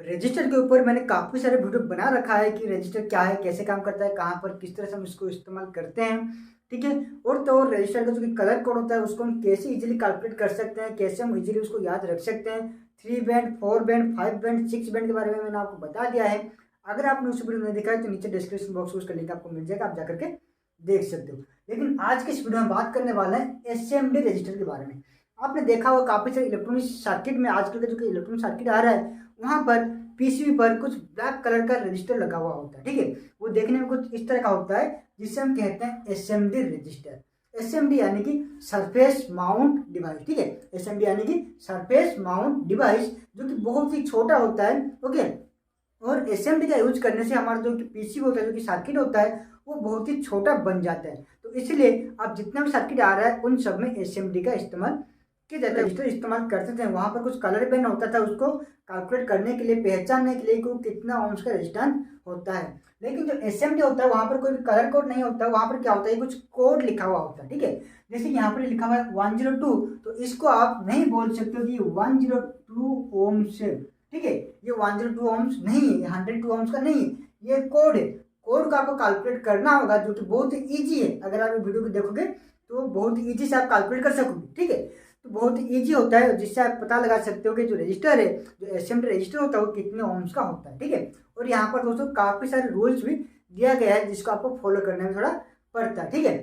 Register के ऊपर मैंने काफ़ी सारे वीडियो बना रखा है कि रजिस्टर क्या है, कैसे काम करता है, कहाँ पर किस तरह से हम इसको इस्तेमाल करते हैं। ठीक है। और तो रजिस्टर का जो कि कलर कोड होता है उसको हम कैसे इजीली कैलकुलेट कर सकते हैं, कैसे हम इजीली उसको याद रख सकते हैं। 3 बैंड, 4 बैंड, 5 बैंड, 6 बैंड के बारे में मैंने आपको बता दिया है। अगर आपने उस वीडियो नहीं देखा है तो नीचे डिस्क्रिप्शन बॉक्स में उसका लिंक आपको मिल जाएगा, आप जाकर के देख सकते हो। लेकिन आज के इस वीडियो में बात करने वाला है एसएमडी रजिस्टर के बारे में। आपने देखा होगा काफ़ी सारे इलेक्ट्रॉनिक सर्किट में आजकल का जो कि इलेक्ट्रॉनिक सर्किट आ रहा है वहाँ पर पीसीबी पर कुछ ब्लैक कलर का रजिस्टर लगा हुआ होता है। ठीक है। वो देखने में कुछ इस तरह का होता है जिसे हम कहते हैं एसएमडी रजिस्टर। एसएमडी यानी कि सरफेस माउंट डिवाइस। ठीक है। एसएमडी यानी कि सरफेस माउंट डिवाइस, जो कि बहुत ही छोटा होता है। ओके। और एसएमडी का यूज करने से हमारा जो कि पीसीबी होता है, जो कि सर्किट होता है, वो बहुत ही छोटा बन जाता है। तो इसलिए आप जितना भी सर्किट आ रहा है उन सब में एसएमडी का इस्तेमाल किया जाता है। रजिस्टर इस्तेमाल करते थे, वहाँ पर कुछ कलर पेन होता था उसको कैलकुलेट करने के लिए, पहचानने के लिए कि कितना ओम्स का रेजिस्टेंस होता है। लेकिन जो एसएमडी होता है वहाँ पर कोई कलर कोड नहीं होता, वहाँ पर क्या होता है, कुछ कोड लिखा हुआ होता है। ठीक है। जैसे यहाँ पर लिखा हुआ है 102, तो इसको आप नहीं बोल सकते हो कि 102 ओम्स है। ठीक है। ये 102 ओम्स नहीं है, 102 ओम्स का नहीं है, ये कोड है। कोड का आपको कैलकुलेट करना होगा, जो कि बहुत ही ईजी है। अगर आप वीडियो को देखोगे तो बहुत ही ईजी से आप कैलकुलेट कर सकोगे। ठीक है। तो बहुत ही ईजी होता है, जिससे आप पता लगा सकते हो कि जो रजिस्टर है, जो एसएमडी रजिस्टर होता है, वो कितने ओम्स का होता है। ठीक है। और यहाँ पर दोस्तों काफ़ी सारे रूल्स भी दिया गया है जिसको आपको फॉलो करने में थोड़ा पड़ता है। ठीक है।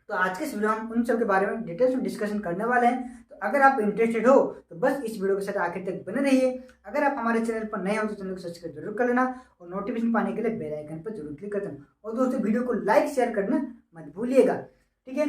तो आज के इस वीडियो में हम उन सब के बारे में डिटेल्स में डिस्कशन करने वाले हैं। तो अगर आप इंटरेस्टेड हो तो बस इस वीडियो के साथ आखिर तक बने रहिए। अगर आप हमारे चैनल पर नए हो तो चैनल को सब्सक्राइब जरूर कर लेना और नोटिफिकेशन पाने के लिए बेल आइकन पर जरूर क्लिक कर देना। और दोस्तों वीडियो को लाइक शेयर करना मत भूलिएगा। ठीक है।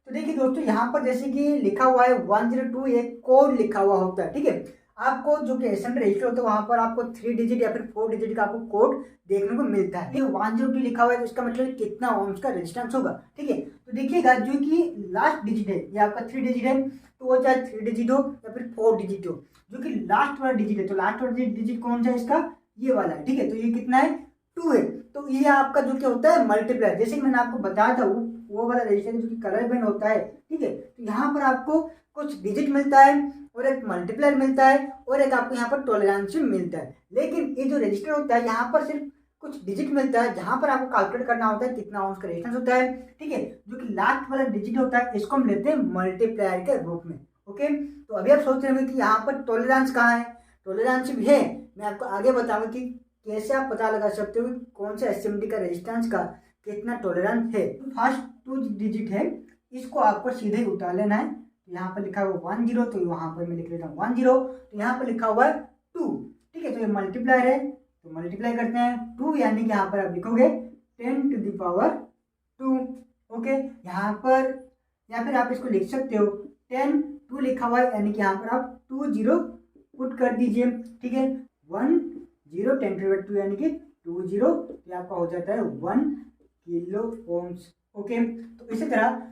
तो देखिए दोस्तों, यहाँ पर जैसे कि लिखा हुआ है 102, एक कोड लिखा हुआ होता है। ठीक है। आपको जो कि एसएमडी रजिस्टर होता है वहाँ पर आपको 3 डिजिट या फिर 4 डिजिट का आपको कोड देखने को मिलता है। ये 102 लिखा हुआ है तो इसका मतलब कितना ओम्स का रेजिस्टेंस होगा। ठीक है। तो देखिएगा जो कि लास्ट डिजिट है ये आपका 3 डिजिट है, तो वो चाहे 3 डिजिट हो या फिर 4 डिजिट हो, जो कि लास्ट वाला डिजिट है, तो लास्ट वाला डिजिट कौन सा है इसका, ये वाला है। ठीक है। तो ये कितना है, 2 है। तो ये आपका जो क्या होता है मल्टीप्लाई, जैसे कि मैंने आपको बताया था वो वाला रजिस्टर जो कि कलर पेन होता है। ठीक है। तो यहाँ पर आपको कुछ डिजिट मिलता है और एक मल्टीप्लायर मिलता है और एक आपको यहाँ पर टॉलरेंस मिलता है। लेकिन ये जो रजिस्टर होता है यहाँ पर सिर्फ कुछ डिजिट मिलता है, जहाँ पर आपको कैलकुलेट करना होता है कितना ओम्स का रेजिस्टेंस होता है। ठीक है। जो कि लास्ट वाला डिजिट होता है इसको हम लेते हैं मल्टीप्लायर के रूप में। ओके। तो अभी आप सोच रहे होंगे कि यहाँ पर टॉलरेंस कहाँ है, टॉलरेंस भी है। मैं आपको आगे बताऊंगा कि कैसे आप पता लगा सकते हो कि कौन सा एसएमडी का रेजिस्टेंस का कितना टॉलरेंस है। फर्स्ट 2 डिजिट है, इसको आपको सीधे ही उतार लेना है। यहाँ पर लिखा हुआ 10, तो वहां पर मैं लिख लेता हूँ 10। तो यहाँ पर लिखा हुआ है 2। ठीक है। तो ये मल्टीप्लायर है, तो मल्टीप्लाई करते हैं 2, यानी कि यहाँ पर आप लिखोगे 10⁻²। ओके। यहाँ पर या फिर आप इसको लिख सकते हो 10, 2 लिखा हुआ है, यानी कि यहाँ पर आप 2 0 पुट कर दीजिए। ठीक है। 1 0 10⁻², यानी कि 2 0, तो आपका हो जाता है 1 किलो ओम्स। ओके। तो इसी तरह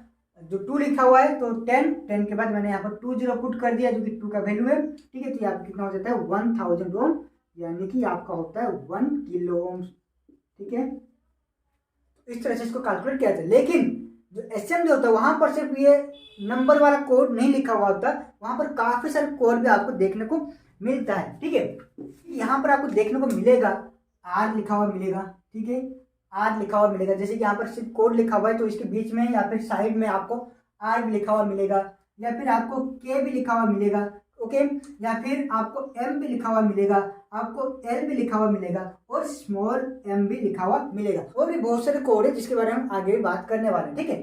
जो 2 लिखा हुआ है तो 10 के बाद मैंने यहाँ पर 2 0 पुट कर दिया, जो कि 2 का वैल्यू है। ठीक है। तो यहाँ कितना हो जाता है 1000 ओम, यानी कि आपका होता है 1 किलो ओम्स। ठीक है। तो इस तरह से इसको कैलकुलेट किया जाता है। लेकिन जो एसएमडी होता है वहां पर सिर्फ ये नंबर वाला कोड नहीं लिखा हुआ होता, वहां पर काफी सारे कोड भी आपको देखने को मिलता है। ठीक है। यहाँ पर आपको देखने को मिलेगा आर लिखा हुआ मिलेगा। ठीक है। आर लिखा हुआ मिलेगा, जैसे कि यहाँ पर सिर्फ कोड लिखा हुआ है तो इसके बीच में या फिर साइड में आपको आर भी लिखा हुआ मिलेगा, या फिर आपको के भी लिखा हुआ मिलेगा। ओके। या फिर आपको एम भी लिखा हुआ मिलेगा, आपको एल भी लिखा हुआ मिलेगा और स्मॉल एम भी लिखा हुआ मिलेगा। और भी बहुत सारे कोड है जिसके बारे में हम आगे बात करने वाले हैं। ठीक है।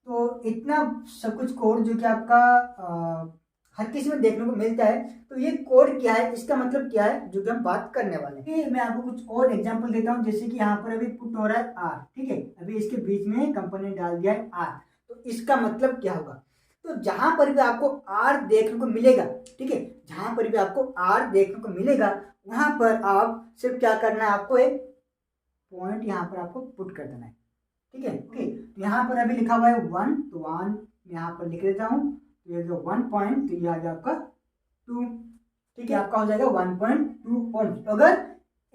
तो इतना सब कुछ कोड जो कि आपका हर किसी में देखने को मिलता है। तो ये कोड क्या है, इसका मतलब क्या है, जो कि हम बात करने वाले हैं। मैं आपको कुछ और एग्जांपल देता हूँ, जैसे कि यहाँ पर अभी पुट हो रहा है आर। ठीक है। अभी इसके बीच में कंपनी ने डाल दिया है आर, तो इसका मतलब क्या होगा, तो जहां पर भी आपको आर देखने को मिलेगा, ठीक है, जहां पर भी आपको आर देखने को मिलेगा वहां पर आप सिर्फ क्या करना है, आपको एक पॉइंट यहाँ पर आपको पुट कर देना है। ठीक है। ओके। तो यहाँ पर अभी लिखा हुआ है 1, तो 1 यहाँ पर लिख देता हूँ, तो ये जो 1 पॉइंट, तो ये आ गया आपका 2। ठीक है। आपका हो जाएगा 1.2 ओम। अगर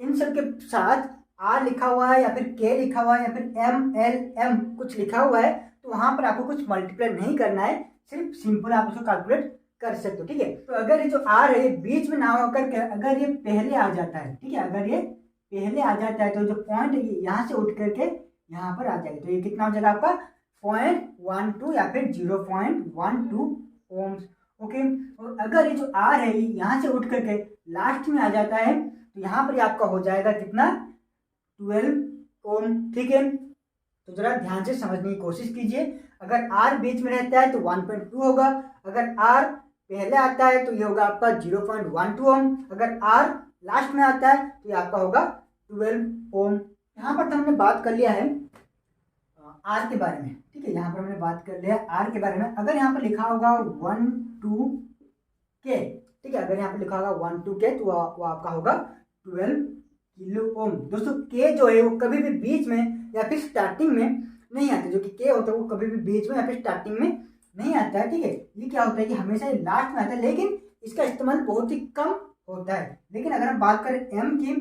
इन सब के साथ आर लिखा हुआ है या फिर के लिखा हुआ है या फिर एम एल एम कुछ लिखा हुआ है, तो वहां पर आपको कुछ मल्टीप्लाई नहीं करना है, सिर्फ सिंपल आप उसको कैलकुलेट कर सकते हो। ठीक है, तो अगर ये जो आर है ये बीच में ना होकर के अगर ये पहले आ जाता है, ठीक है, अगर ये पहले आ जाता है तो जो पॉइंट है यहाँ से उठ करके यहाँ पर आ जाएगा, तो ये कितना हो जाएगा आपका 0.12 या फिर 0.12 ओम्स। ओके, और अगर ये जो आर है यहाँ से उठ करके लास्ट में आ जाता है तो यहाँ पर आपका हो जाएगा कितना 12 ओम। ठीक है, तो जरा ध्यान से समझने की कोशिश कीजिए। अगर आर बीच में रहता है तो 1.2 होगा, अगर आर पहले आता है तो ये होगा आपका 0.12 ओम, अगर आर लास्ट में आता है तो ये आपका होगा 12 ओम। यहाँ पर तो हमने बात कर लिया है आर के बारे में। ठीक है, यहाँ पर हमने बात कर लिया आर के बारे में। अगर यहाँ पर लिखा होगा 12K, ठीक है, अगर यहाँ पर लिखा होगा 12K तो वो आपका होगा 12 किलो ओम। दोस्तों के जो है वो कभी भी बीच में या फिर स्टार्टिंग में नहीं आता, जो कि के होता है वो कभी भी बीच में या फिर स्टार्टिंग में नहीं आता है। ठीक है, ये क्या होता है कि हमेशा ये लास्ट में आता है, लेकिन इसका इस्तेमाल बहुत ही कम होता है। लेकिन अगर हम बात करें एम की,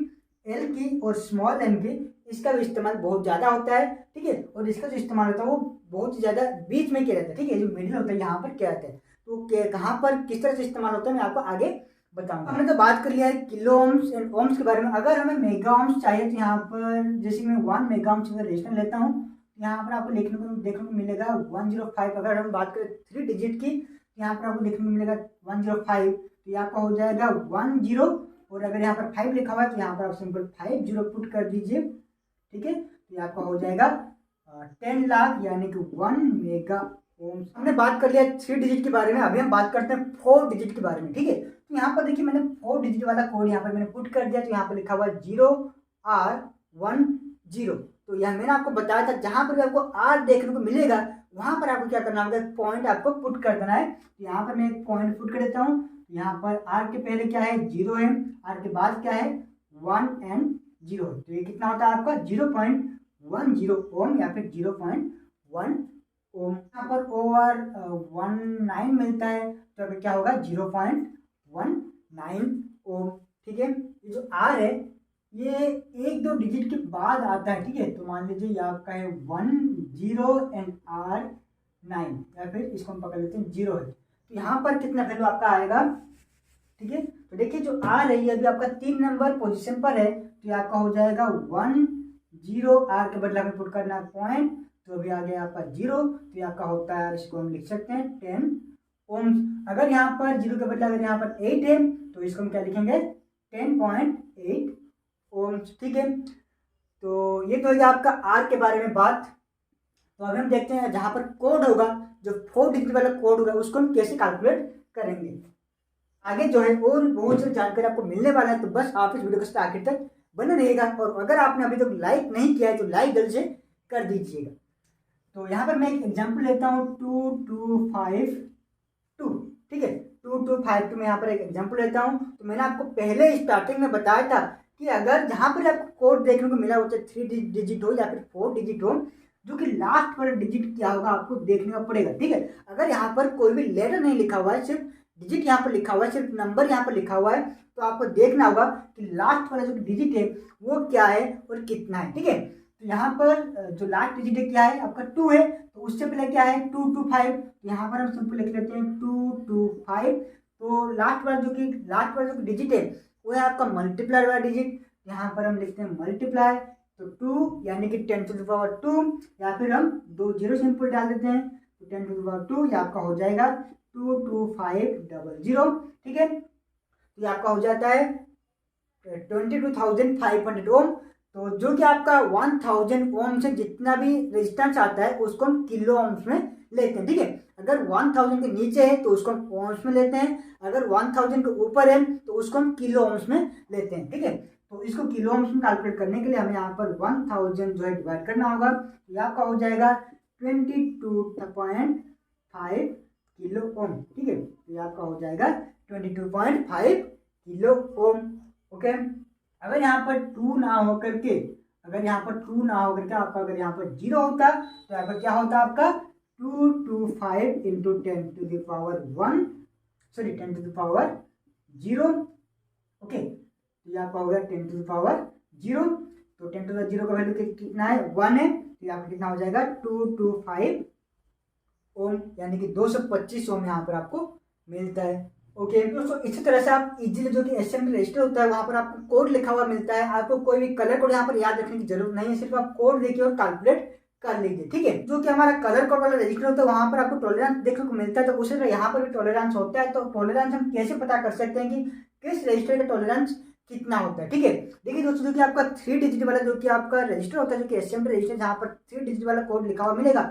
एल की और स्मॉल एम की, इसका भी इस्तेमाल बहुत ज़्यादा होता है। ठीक है, और इसका जो इस्तेमाल होता है वो बहुत ही ज़्यादा बीच में किया जाता है। ठीक है, जो मिडिल होता है यहाँ पर क्या होता है, तो कहाँ पर किस तरह से इस्तेमाल होता है मैं आपको आगे बताऊंगा। हमने तो बात कर लिया है किलो ओम्स एंड ओम्स के बारे में। अगर हमें मेगा ओम्स चाहिए तो यहाँ पर जैसे मैं 1 मेगा ओम्स का रेजिस्टेंस लेता हूँ, यहाँ पर आपको देखने को मिलेगा 105। अगर हम बात करें 3 डिजिट की, यहाँ पर आपको देखने को मिलेगा 105, तो ये आपका हो जाएगा 10। और अगर यहाँ पर 5 लिखा हुआ है तो यहाँ पर आप सिंपल 50 पुट कर दीजिए। ठीक है, तो ये आपका हो जाएगा 10 लाख यानी कि 1 मेगा ओम्स। हमने बात कर लिया 3 डिजिट के बारे में, अभी हम बात करते हैं 4 डिजिट के बारे में। ठीक है, तो यहाँ पर देखिए मैंने 4 डिजिट वाला कोड यहाँ पर मैंने पुट कर दिया, तो यहाँ पर लिखा हुआ 0R10। तो यह मैंने आपको बताया था जहाँ पर भी आपको आर देखने को मिलेगा वहाँ पर आपको क्या करना होगा, एक पॉइंट आपको पुट कर देना है। तो यहाँ पर मैं एक पॉइंट पुट कर देता हूँ। यहाँ पर आर के पहले क्या है 0 है, आर के बाद क्या है 1 एंड 0, तो ये कितना होता है आपका 0.10 ओम या फिर 0.1 ओम। यहाँ पर ओवर 19 मिलता है तो अभी क्या होगा 0.19 ओम। ठीक है, ये जो आर है ये 1-2 डिजिट के बाद आता है। ठीक है, तो मान लीजिए ये आपका है 10 एंड R 9, या फिर इसको हम पकड़ लेते हैं 0 है, तो यहाँ पर कितना वैल्यू आपका आएगा। ठीक है, तो देखिए जो आर है ये अभी आपका 3 नंबर पोजीशन पर है, तो ये आपका हो जाएगा 10। आर के बदला में पुट करना पॉइंट, तो अभी आ गया आपका 0, तो ये आपका होता है, इसको हम लिख सकते हैं 10 ओम्स। अगर यहाँ पर 0 के बदला अगर यहाँ पर 8 है तो इसको हम क्या लिखेंगे 10.8 ओम्स। ठीक है, तो ये तो है आपका आर के बारे में बात। तो अभी हम देखते हैं जहाँ पर कोड होगा, जो 4 डिजिट वाला कोड होगा उसको हम कैसे कैलकुलेट करेंगे। आगे जो है और बहुत सारी जानकारी आपको मिलने वाला है, तो बस आप इस वीडियो को आखिर तक बने रहिएगा। और अगर आपने अभी तक लाइक नहीं किया है तो लाइक जल्द से कर दीजिएगा। तो यहाँ पर मैं एक एग्जाम्पल लेता हूँ 2252। ठीक है, 2252 में यहाँ पर एक एग्जाम्पल लेता हूँ। तो मैंने आपको पहले स्टार्टिंग में बताया था कि अगर जहाँ पर आपको कोड देखने को मिला हो, चाहे 3 डिजिट हो या फिर 4 डिजिट हो, जो कि लास्ट वाला डिजिट क्या होगा आपको देखने का पड़ेगा। ठीक है, अगर यहाँ पर कोई भी लेटर नहीं लिखा हुआ है, सिर्फ डिजिट यहाँ पर लिखा हुआ है, सिर्फ नंबर यहाँ पर लिखा हुआ है, तो आपको देखना होगा कि लास्ट वाला जो डिजिट है वो क्या है और कितना है। ठीक है, तो यहाँ पर जो लास्ट डिजिट है क्या है आपका 2 है, तो उससे पहले क्या है 225, तो यहाँ पर हम सिंपल लिख लेते हैं 225। तो लास्ट वाला जो डिजिट है वो है आपका मल्टीप्लाई वाला डिजिट, यहाँ पर हम लिखते हैं मल्टीप्लाई, तो 2 यानी कि 10⁻², या फिर हम 2 0 सिंपल डाल देते हैं, तो 10⁻², ये आपका हो जाएगा 22500। ठीक है, तो ये आपका हो जाता है 22,500 ओम। तो जो कि आपका 1000 ओम से जितना भी रेजिस्टेंस आता है उसको हम किलो ओम्स में लेते हैं। ठीक है, अगर 1000 के नीचे है तो उसको हम ओम्स में लेते हैं, अगर 1000 के ऊपर है तो उसको हम किलो ओम्स में लेते हैं। ठीक है, तो इसको किलो ओम्स में कैलकुलेट करने के लिए हमें यहाँ पर 1000 जो है डिवाइड करना होगा, तो ये आपका हो जाएगा 22.5 किलो ओम। ठीक है, तो ये आपका हो जाएगा 22.5 किलो ओम। ओके, अगर यहाँ पर 2 ना हो करके आपका अगर यहाँ पर 0 होता तो यहाँ पर क्या होता आपका 225 इंटू 10⁻0। ओके, तो ये आपका हो गया 10⁻0। तो 10⁻0 का वैल्यू कितना है 1 है, तो ये आपका कितना हो जाएगा 225 ओम, यानी कि 225 ओम यहाँ पर आपको मिलता है। ओके दोस्तों, इसी तरह से आप इजीली जो कि एसएमडी रजिस्टर होता है वहां पर आपको कोड लिखा हुआ मिलता है। आपको कोई भी कलर कोड यहाँ पर याद रखने की जरूरत नहीं है, सिर्फ आप कोड देखिए और कैलकुलेट कर लीजिए। ठीक है, जो कि हमारा कलर कोड वाला रजिस्टर होता है वहां पर आपको टॉलरेंस देखने को मिलता है, तो उसी तरह यहाँ पर भी टॉलरेंस होता है। तो टॉलरेंस हम कैसे पता कर सकते हैं कि किस रजिस्टर का टॉलरेंस कितना होता है। ठीक है, देखिए दोस्तों, जो कि आपका 3 डिजिट वाला जो कि आपका रजिस्टर होता है, जो कि एसएमडी रजिस्टर जहाँ पर 3 डिजिट वाला कोड लिखा हुआ मिलेगा,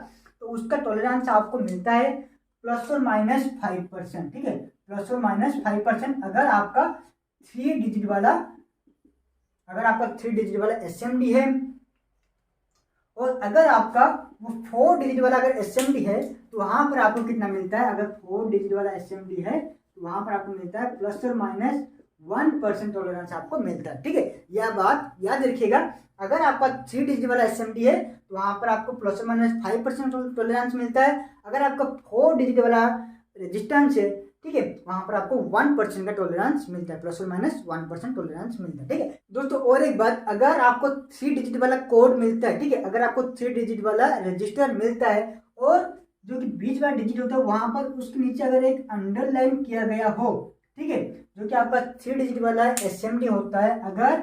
तो उसका टॉलरेंस आपको मिलता है ±5%। ठीक है, ±5% अगर आपका 3 डिजिट वाला एसएमडी है। और अगर आपका वो 4 डिजिट वाला अगर एसएमडी है तो वहां पर आपको कितना मिलता है, अगर 4 डिजिट वाला एसएमडी है तो वहां पर आपको मिलता है ±1% टॉलरेंस आपको मिलता है। ठीक है, यह बात याद रखिएगा। अगर आपका 3 डिजिट वाला एसएमडी है तो वहां पर आपको ±5% टॉलरेंस मिलता है। अगर आपका 4 डिजिट वाला रेजिस्टेंस है, ठीक है, वहां पर आपको 1% का टॉलरेंस मिलता है, ±1% टॉलरेंस मिलता है। ठीक है दोस्तों, और एक बात, अगर आपको 3 डिजिट वाला कोड मिलता है, ठीक है, अगर आपको 3 डिजिट वाला रजिस्टर मिलता है और जो कि बीच वाला डिजिट होता है वहां पर उसके नीचे अगर एक अंडरलाइन किया गया हो, ठीक है, जो कि आपका 3 डिजिट वाला एसएमडी होता है, अगर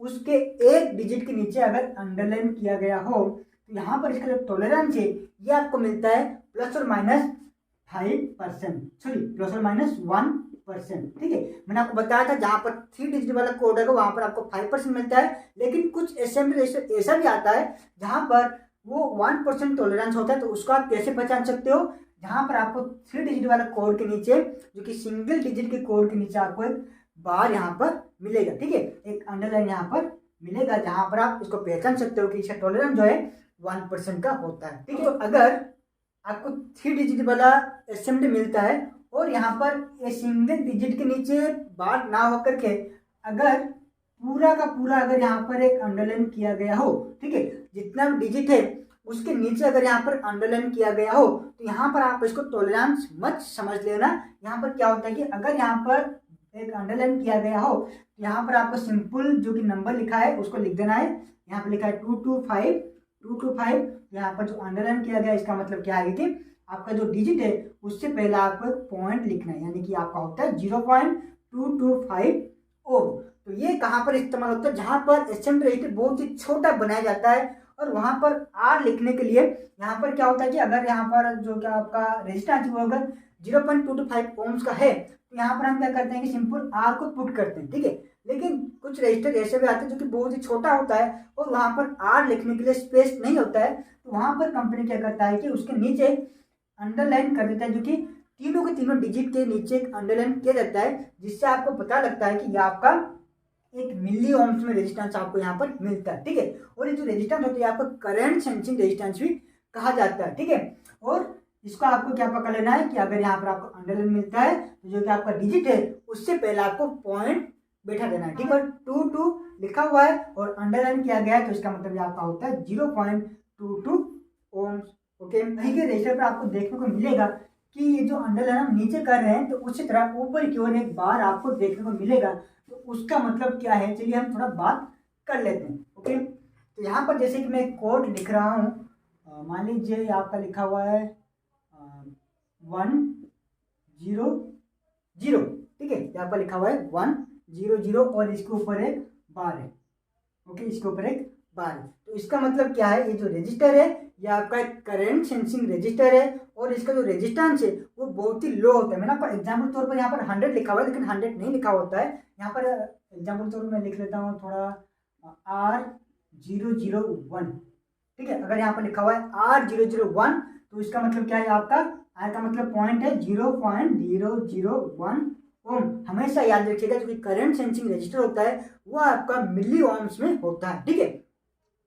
उसके एक डिजिट के नीचे अगर अंडरलाइन किया गया हो तो यहाँ पर इसका जो टॉलरेंस है ये आपको मिलता है ±5%, सॉरी ±1%। ठीक है, मैंने आपको बताया था जहां पर 3 डिजिट वाला कोड है वहां पर आपको 5% मिलता है, लेकिन कुछ एसएमडी रजिस्टर ऐसा भी आता है जहां पर वो 1% टॉलरेंस होता है। तो उसको आप कैसे पहचान सकते हो, जहां पर आपको 3 डिजिट वाला कोड के नीचे, जो कि सिंगल डिजिट के कोड के नीचे आपको एक बार यहाँ पर मिलेगा, ठीक है, एक अंडरलाइन यहाँ पर मिलेगा, जहां पर आप इसको पहचान सकते हो कि इसका टॉलरेंस जो है 1% का होता है। ठीक है, तो अगर आपको 3 डिजिट वाला एसएमडी मिलता है और यहाँ पर ये सिंगल डिजिट के नीचे बार ना होकर के अगर पूरा का पूरा अगर यहाँ पर एक अंडरलाइन किया गया हो, ठीक है, जितना भी डिजिट है उसके नीचे अगर यहाँ पर अंडरलाइन किया गया हो तो यहाँ पर आप इसको टॉलरेंस मत समझ लेना। यहाँ पर क्या होता है कि अगर यहाँ पर एक अंडरलाइन किया गया हो तो यहाँ पर आपको सिंपल जो कि नंबर लिखा है उसको लिख देना है। यहाँ पर लिखा है 225, यहाँ पर जो अंडरलाइन किया गया इसका मतलब क्या है कि आपका जो डिजिट है उससे पहले आपको एक पॉइंट लिखना है, यानी कि आपका होता है 0.225 ओम। तो ये कहाँ पर इस्तेमाल होता है, जहां पर एसएमडी रजिस्टर बहुत ही छोटा बनाया जाता है और वहां पर आर लिखने के लिए यहाँ पर क्या होता है कि अगर यहाँ पर जो क्या आपका रजिस्टर वो अगर 0.225 ओम्स का है तो यहाँ पर हम क्या करते हैं कि सिंपल आर को पुट करते हैं। ठीक है, लेकिन कुछ रजिस्टर ऐसे भी आते हैं जो कि बहुत ही छोटा होता है और वहां पर आर लिखने के लिए स्पेस नहीं होता है, तो वहां पर कंपनी क्या करता है कि उसके नीचे अंडरलाइन कर देता है, जो कि तीनों के तीनों डिजिट के नीचे एक अंडरलाइन किया जाता है, जिससे आपको पता लगता है कि ये आपका एक मिली ओम्स में रेजिस्टेंस आपको यहाँ पर मिलता है। ठीक है, और ये जो रेजिस्टेंस होती है आपको करंट सेंसिंग रेजिस्टेंस भी कहा जाता है। ठीक है, और इसको आपको क्या पकड़ लेना है कि अगर यहाँ पर आपको अंडरलाइन मिलता है तो जो कि आपका डिजिट है उससे पहले आपको पॉइंट बैठा देना है। ठीक है, 2 लिखा हुआ है और अंडरलाइन किया गया है तो इसका मतलब आपका होता है 0.22 ओम्स। ओके, वहीं के रजिस्टर पर आपको देखने को मिलेगा कि ये जो अंडरलाइन हम नीचे कर रहे हैं तो उसी तरह ऊपर की ओर एक बार आपको देखने को मिलेगा, तो उसका मतलब क्या है, चलिए हम थोड़ा बात कर लेते हैं। ओके, तो यहाँ पर जैसे कि मैं कोड लिख रहा हूँ, मान लीजिए आपका लिखा हुआ है 100, ठीक है, यहाँ पर लिखा हुआ है 100 और इसके ऊपर एक बार है। ओके, इसके ऊपर एक बार है, तो इसका मतलब क्या है, ये जो रजिस्टर है ये आपका एक करंट सेंसिंग रजिस्टर है और इसका जो रेजिस्टेंस है वो बहुत ही लो होता है। मैंने आपको एग्जाम्पल तौर पर यहाँ पर 100 लिखा हुआ है, लेकिन 100 नहीं लिखा होता है। यहाँ पर एग्जाम्पल तौर पर मैं लिख लेता हूँ थोड़ा R001। ठीक है, अगर यहाँ पर लिखा हुआ है R001 तो इसका मतलब क्या है, आपका आर का मतलब पॉइंट है 0.001 ओम। हमेशा याद रखिएगा, जो कि करंट सेंसिंग रजिस्टर होता है वो आपका मिली ओम्स में होता है। ठीक है,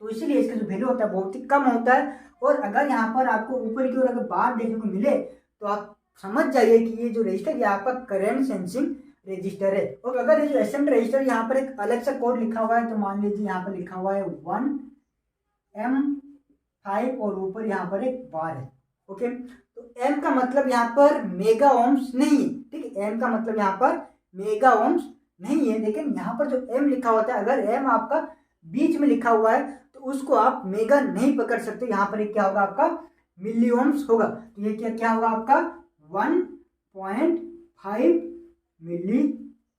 तो इसीलिए इसका जो वैल्यू होता है बहुत ही कम होता है। और अगर यहाँ पर आपको ऊपर की ओर अगर बार देखने को मिले तो आप समझ जाइए कि ये जो रजिस्टर ये आपका करंट सेंसिंग रजिस्टर है। और अगर ये जो एसएमडी रजिस्टर यहाँ पर एक अलग सा कोड लिखा हुआ है, तो मान लीजिए यहाँ पर लिखा हुआ है 1M5 और ऊपर यहाँ पर एक बार है। ओके, तो एम का मतलब यहाँ पर मेगा ओम्स नहीं है। ठीक है, एम का मतलब यहाँ पर मेगा ओम्स नहीं है, लेकिन यहाँ पर जो एम लिखा होता है, अगर एम आपका बीच में लिखा हुआ है तो उसको आप मेगा नहीं पकड़ सकते। यहाँ पर क्या होगा, आपका मिली ओम्स होगा। तो ये क्या होगा, आपका 1.0 मिली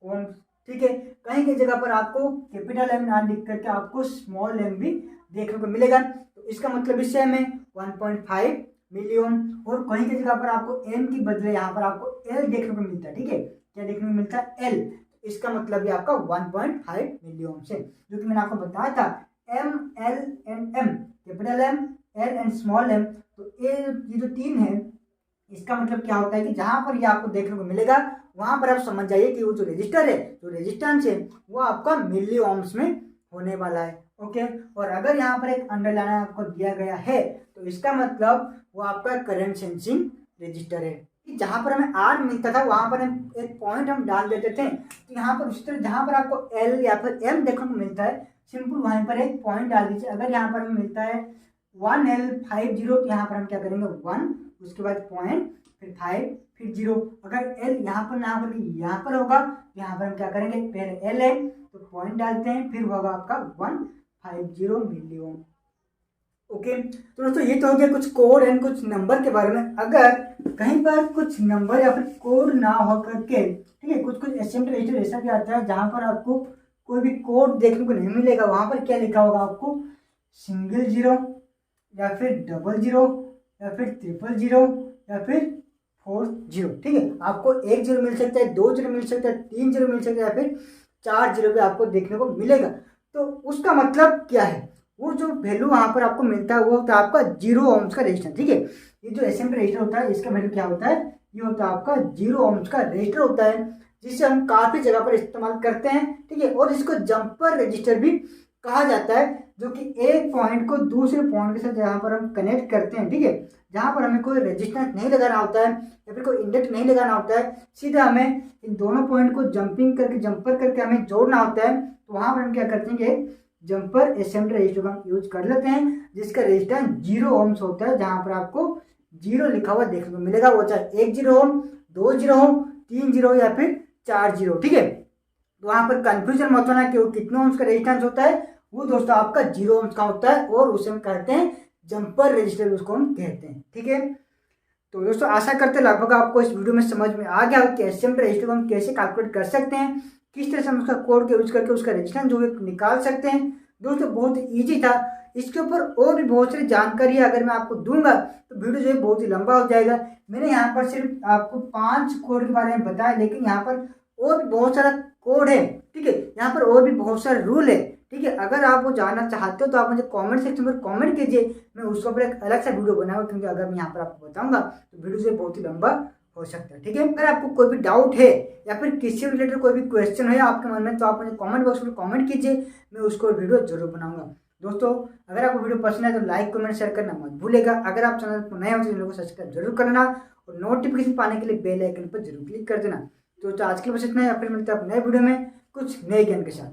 ओम। ठीक है, कहीं की जगह पर आपको कैपिटल एम ना लिख करके आपको स्मॉल एम भी देखने को मिलेगा, तो इसका मतलब भी सेम है 1.5 मिली ओम। और कहीं की जगह पर आपको एम की बदले यहाँ पर आपको एल देखने को मिलता है। ठीक है, क्या देखने को मिलता है? एल। तो इसका मतलब भी आपका 1.5 मिली ओम से, जो कि मैंने आपको बताया था M L and M, capital M L and small M. तो ये जो तीन है, इसका मतलब क्या होता है कि जहां पर ये आपको देखने को मिलेगा वहां पर आप समझ जाइए कि वो जो रजिस्टर है, जो रेजिस्टेंस है, वो आपका मिली ओम्स में होने वाला है। ओके, और अगर यहाँ पर एक अंडरलाइन आपको दिया गया है तो इसका मतलब वो आपका करंट सेंसिंग रजिस्टर है। जहां पर हमें आर मिलता था वहां पर हम एक पॉइंट हम डाल देते थे, तो यहाँ पर उस तरह जहां पर आपको एल या फिर एम देखने को मिलता है, सिंपल वहीं पर एक पॉइंट डाल दीजिए। अगर यहाँ पर हमें मिलता है 1L50, तो यहाँ पर हम क्या करेंगे 1, उसके बाद पॉइंट, फिर 5, फिर 0। अगर एल यहाँ पर ना होकर यहाँ पर होगा तो यहाँ पर हम क्या करेंगे, पहले एल है तो पॉइंट डालते हैं, फिर होगा आपका 150 मिली ओम। ओके, तो दोस्तों ये तो हो गया कुछ कोड एंड कुछ नंबर के बारे में। अगर कहीं पर कुछ नंबर या फिर कोड ना हो करके, ठीक है, कुछ एसएमटी रजिस्टर ऐसा भी आता है जहां पर आपको कोई भी कोड देखने को नहीं मिलेगा। वहां पर क्या लिखा होगा आपको, सिंगल 0 या फिर डबल 0 या फिर ट्रिपल 0 या फिर 4 0। ठीक है, आपको 1 0 मिल सकता है, 2 0 मिल सकता है, 3 0 मिल सकता है या फिर 4 0 भी आपको देखने को मिलेगा। तो उसका मतलब क्या है, वो जो वैल्यू वहां पर आपको मिलता है वो होता है आपका 0 ओम्स का रेजिस्टेंस। ठीक है, ये जो एसएमटी रजिस्टर होता है इसका वैल्यू क्या होता है, ये होता है आपका 0 ओम्स का रजिस्टर होता है, जिसे हम काफी जगह पर इस्तेमाल करते हैं। ठीक है, और इसको जंपर रजिस्टर भी कहा जाता है, जो कि एक पॉइंट को दूसरे पॉइंट के साथ जहाँ पर हम कनेक्ट करते हैं। ठीक है, जहाँ पर हमें कोई रेजिस्टेंस नहीं लगाना होता है या फिर कोई इंडक्ट नहीं लगाना होता है, सीधा हमें इन दोनों पॉइंट को जंपर करके हमें जोड़ना होता है। तो वहां पर हम क्या करते हैं कि जंपर एसएमटी रजिस्टर का यूज कर लेते हैं, जिसका रेजिस्टेंस 0 ओम्स होता है। जहां पर आपको 0 लिखा हुआ देखने को मिलेगा, वो चाहे 1 0 हो, 2 0 हो, 3 0 या फिर 4 0। ठीक है, तो वहां पर कंफ्यूजन मत होना कि वो कितने ओम्स का रेजिस्टेंस होता है। वो दोस्तों आपका 0 ओम्स का होता है और उसे हम कहते हैं जंपर रजिस्टर, उसको हम कहते हैं। ठीक है, तो दोस्तों आशा करते हैं लगभग आपको इस वीडियो में समझ में आ गया हो कि एसएमटी रजिस्टर को हम कैसे कैलकुलेट कर सकते हैं, किस तरह से हम उसका कोड के यूज करके उसका रेजिस्टेंस जो है निकाल सकते हैं। दोस्तों बहुत ईजी था, इसके ऊपर और भी बहुत सारी जानकारी अगर मैं आपको दूंगा तो वीडियो जो है बहुत ही लंबा हो जाएगा। मैंने यहाँ पर सिर्फ आपको 5 कोड के बारे में बताया, लेकिन यहाँ पर और भी बहुत सारा कोड है। ठीक है, यहाँ पर और भी बहुत सारे रूल है। ठीक है, अगर आप वो जानना चाहते हो तो आप मुझे कमेंट सेक्शन पर कमेंट कीजिए, मैं उसके ऊपर एक अलग सा वीडियो बनाऊंगा, क्योंकि अगर मैं यहाँ पर आपको बताऊंगा तो वीडियो जो बहुत ही लंबा हो सकता है। ठीक है, अगर आपको कोई भी डाउट है या फिर किसी रिलेटेड कोई भी क्वेश्चन है आपके मन में, तो आप मुझे कमेंट बॉक्स में कमेंट कीजिए, मैं उसको वीडियो जरूर बनाऊंगा। दोस्तों अगर आपको वीडियो पसंद है तो लाइक कमेंट शेयर करना मत भूलेगा। अगर आप चैनल पर नए हो तो चैनल को सब्सक्राइब जरूर करना और नोटिफिकेशन पाने के लिए बेल आइकन पर जरूर क्लिक कर देना। तो आज के लिए बस इतना ही, फिर मिलते हैं नए वीडियो में कुछ नए ज्ञान के साथ।